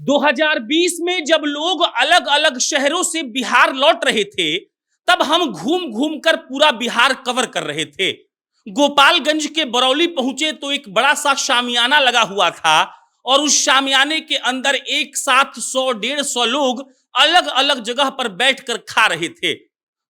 2020 में जब लोग अलग अलग शहरों से बिहार लौट रहे थे, तब हम घूम घूम कर पूरा बिहार कवर कर रहे थे। गोपालगंज के बरौली पहुंचे तो एक बड़ा सा शामियाना लगा हुआ था और उस शामियाने के अंदर एक साथ 100-150 लोग अलग अलग जगह पर बैठकर खा रहे थे।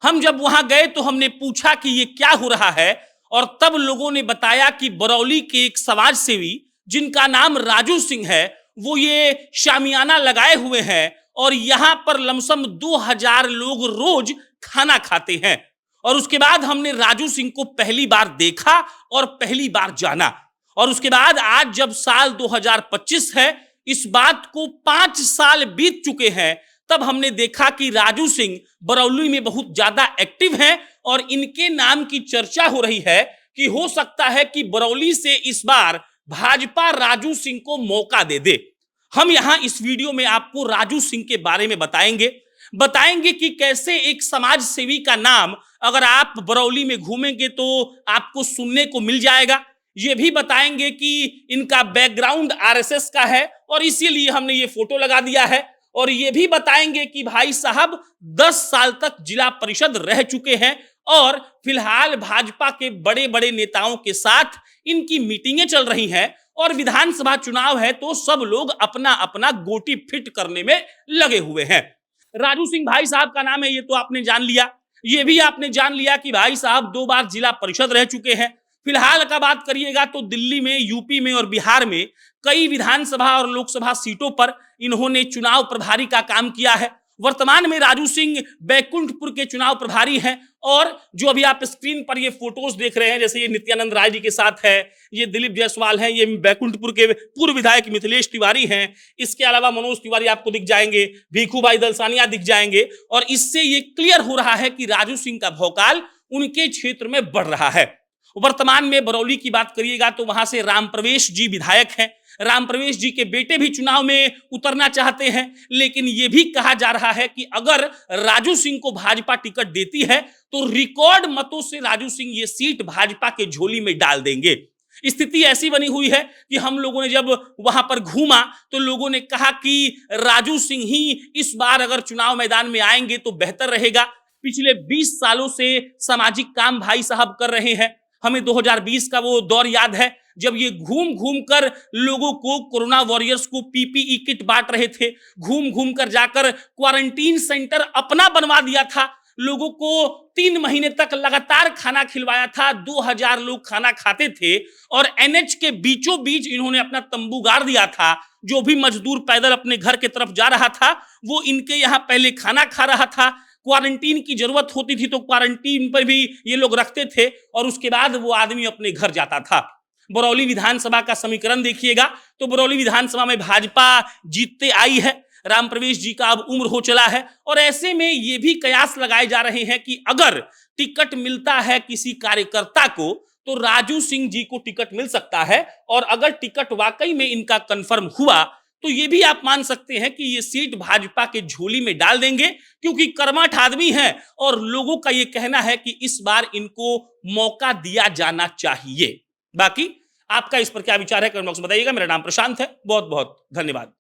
हम जब वहां गए तो हमने पूछा कि ये क्या हो रहा है, और तब लोगों ने बताया कि बरौली के एक समाज सेवी जिनका नाम राजू सिंह है, वो ये शामियाना लगाए हुए हैं और यहां पर लमसम 2000 लोग रोज खाना खाते हैं। और उसके बाद हमने राजू सिंह को पहली बार देखा और पहली बार जाना। और उसके बाद आज जब साल 2025 है, इस बात को 5 साल बीत चुके हैं, तब हमने देखा कि राजू सिंह बरौली में बहुत ज्यादा एक्टिव हैं और इनके नाम की चर्चा हो रही है कि हो सकता है कि बरौली से इस बार भाजपा राजू सिंह को मौका दे दे। हम यहां इस वीडियो में आपको राजू सिंह के बारे में बताएंगे कि कैसे एक समाज सेवी का नाम अगर आप बरौली में घूमेंगे तो आपको सुनने को मिल जाएगा। ये भी बताएंगे कि इनका बैकग्राउंड आरएसएस का है और इसीलिए हमने ये फोटो लगा दिया है। और ये भी बताएंगे कि भाई साहब 10 साल तक जिला परिषद रह चुके हैं और फिलहाल भाजपा के बड़े बड़े नेताओं के साथ इनकी मीटिंगें चल रही हैं और विधानसभा चुनाव है तो सब लोग अपना अपना गोटी फिट करने में लगे हुए हैं। राजू सिंह भाई साहब का नाम है, ये तो आपने जान लिया। ये भी आपने जान लिया कि भाई साहब 2 बार जिला परिषद रह चुके हैं। फिलहाल का बात करिएगा तो दिल्ली में, यूपी में और बिहार में कई विधानसभा और लोकसभा सीटों पर इन्होंने चुनाव प्रभारी का काम किया है। वर्तमान में राजू सिंह बैकुंठपुर के चुनाव प्रभारी हैं और जो अभी आप स्क्रीन पर ये फोटोज देख रहे हैं, जैसे ये नित्यानंद राय जी के साथ है, ये दिलीप जायसवाल हैं, ये बैकुंठपुर के पूर्व विधायक मिथिलेश तिवारी हैं, इसके अलावा मनोज तिवारी आपको दिख जाएंगे, भीखू भाई दलसानिया दिख जाएंगे। और इससे ये क्लियर हो रहा है कि राजू सिंह का भौकाल उनके क्षेत्र में बढ़ रहा है। वर्तमान में बरौली की बात करिएगा तो वहां से राम प्रवेश जी विधायक हैं। राम प्रवेश जी के बेटे भी चुनाव में उतरना चाहते हैं, लेकिन यह भी कहा जा रहा है कि अगर राजू सिंह को भाजपा टिकट देती है तो रिकॉर्ड मतों से राजू सिंह ये सीट भाजपा के झोली में डाल देंगे। स्थिति ऐसी बनी हुई है कि हम लोगों ने जब वहां पर घूमा तो लोगों ने कहा कि राजू सिंह ही इस बार अगर चुनाव मैदान में आएंगे तो बेहतर रहेगा। पिछले 20 सालों से सामाजिक काम भाई साहब कर रहे हैं। हमें 2020 का वो दौर याद है जब ये घूम घूम कर लोगों को, कोरोना वॉरियर्स को पीपीई किट बांट रहे थे। घूम घूम कर जाकर क्वारंटीन सेंटर अपना बनवा दिया था, लोगों को 3 महीने तक लगातार खाना खिलवाया था। 2000 लोग खाना खाते थे और एनएच के बीचों बीच इन्होंने अपना तंबू गाड़ दिया था। जो भी मजदूर पैदल अपने घर की तरफ जा रहा था वो इनके यहाँ पहले खाना खा रहा था। क्वारंटीन की जरूरत होती थी तो क्वारंटीन पर भी ये लोग रखते थे और उसके बाद वो आदमी अपने घर जाता था। बरौली विधानसभा का समीकरण देखिएगा तो बरौली विधानसभा में भाजपा जीतते आई है। राम प्रवेश जी का अब उम्र हो चला है और ऐसे में ये भी कयास लगाए जा रहे हैं कि अगर टिकट मिलता है किसी कार्यकर्ता को तो राजू सिंह जी को टिकट मिल सकता है। और अगर टिकट वाकई में इनका कंफर्म हुआ तो ये भी आप मान सकते हैं कि ये सीट भाजपा के झोली में डाल देंगे, क्योंकि कर्मठ आदमी हैं और लोगों का ये कहना है कि इस बार इनको मौका दिया जाना चाहिए। बाकी आपका इस पर क्या विचार है कमेंट बॉक्स में बताइएगा। मेरा नाम प्रशांत है, बहुत बहुत धन्यवाद।